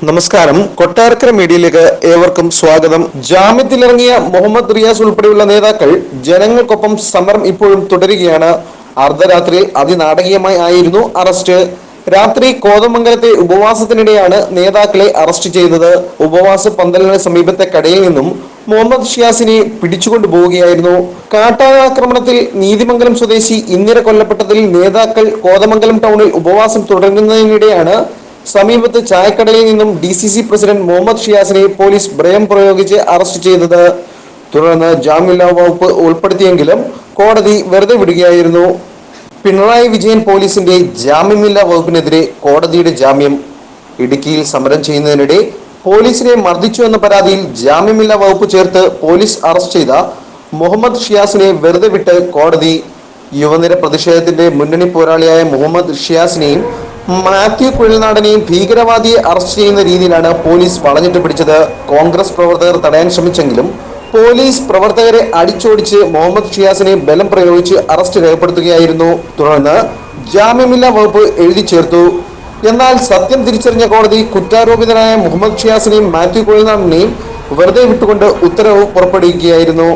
നമസ്കാരം. കൊട്ടാരക്കര മീഡിയയിലേക്ക് ഏവർക്കും സ്വാഗതം. ജാമ്യത്തിലിറങ്ങിയ മുഹമ്മദ് റിയാസ് ഉൾപ്പെടെയുള്ള നേതാക്കൾ ജനങ്ങൾക്കൊപ്പം സമരം ഇപ്പോഴും തുടരുകയാണ്. അർദ്ധരാത്രിയിൽ അതിനാടകീയമായി ആയിരുന്നു അറസ്റ്റ്. രാത്രി കോതമംഗലത്തെ ഉപവാസത്തിനിടെയാണ് നേതാക്കളെ അറസ്റ്റ് ചെയ്തത്. ഉപവാസ പന്തലിന് സമീപത്തെ കടയിൽ നിന്നും മുഹമ്മദ് ഷിയാസിനെ പിടിച്ചുകൊണ്ടുപോവുകയായിരുന്നു. കാട്ടാനാക്രമണത്തിൽ നീതിമംഗലം സ്വദേശി ഇന്ദിര കൊല്ലപ്പെട്ടതിൽ നേതാക്കൾ കോതമംഗലം ടൗണിൽ ഉപവാസം തുടരുന്നതിനിടെയാണ് സമീപത്ത് ചായക്കടയിൽ നിന്നും DCC പ്രസിഡന്റ് മുഹമ്മദ് ഷിയാസിനെ പോലീസ് ഭയം പ്രയോഗിച്ച് അറസ്റ്റ് ചെയ്തത്. തുടർന്ന് ജാമ്യമില്ലാ വകുപ്പ് ഉൾപ്പെടുത്തിയെങ്കിലും കോടതി വെറുതെ വിടുകയായിരുന്നു. പിണറായി വിജയൻ പോലീസിന്റെ ജാമ്യമില്ലാ വകുപ്പിനെതിരെ കോടതിയുടെ ജാമ്യം. ഇടുക്കിയിൽ സമരം ചെയ്യുന്നതിനിടെ പോലീസിനെ മർദ്ദിച്ചു എന്ന പരാതിയിൽ ജാമ്യമില്ലാ വകുപ്പ് ചേർത്ത് പോലീസ് അറസ്റ്റ് ചെയ്ത മുഹമ്മദ് ഷിയാസിനെ വെറുതെ വിട്ട് കോടതി. യുവനിര പ്രതിഷേധത്തിന്റെ മുന്നണി പോരാളിയായ മുഹമ്മദ് ഷിയാസിനെയും മാത്യു കുഴൽനാടനെയും ഭീകരവാദിയെ അറസ്റ്റ് ചെയ്യുന്ന രീതിയിലാണ് പോലീസ് വളഞ്ഞിട്ട് പിടിച്ചത്. കോൺഗ്രസ് പ്രവർത്തകർ തടയാൻ ശ്രമിച്ചെങ്കിലും പോലീസ് പ്രവർത്തകരെ അടിച്ചോടിച്ച് മുഹമ്മദ് ഷിയാസിനെ ബലം പ്രയോഗിച്ച് അറസ്റ്റ് രേഖപ്പെടുത്തുകയായിരുന്നു. തുടർന്ന് ജാമ്യമില്ലാ വകുപ്പ് എഴുതി ചേർത്തു. എന്നാൽ സത്യം തിരിച്ചറിഞ്ഞ കോടതി കുറ്റാരോപിതനായ മുഹമ്മദ് ഷിയാസിനെയും മാത്യു കുഴൽനാടനെയും വെറുതെ വിട്ടുകൊണ്ട് ഉത്തരവ് പുറപ്പെടുവിക്കുകയായിരുന്നു.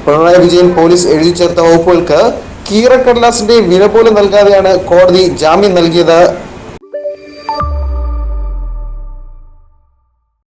പിണറായി വിജയൻ പോലീസ് എഴുതി ചേർത്ത വകുപ്പുകൾക്ക് കീറക്കടലാസിന്റെ വില പോലും നൽകാതെയാണ് കോടതി ജാമ്യം നൽകിയത്.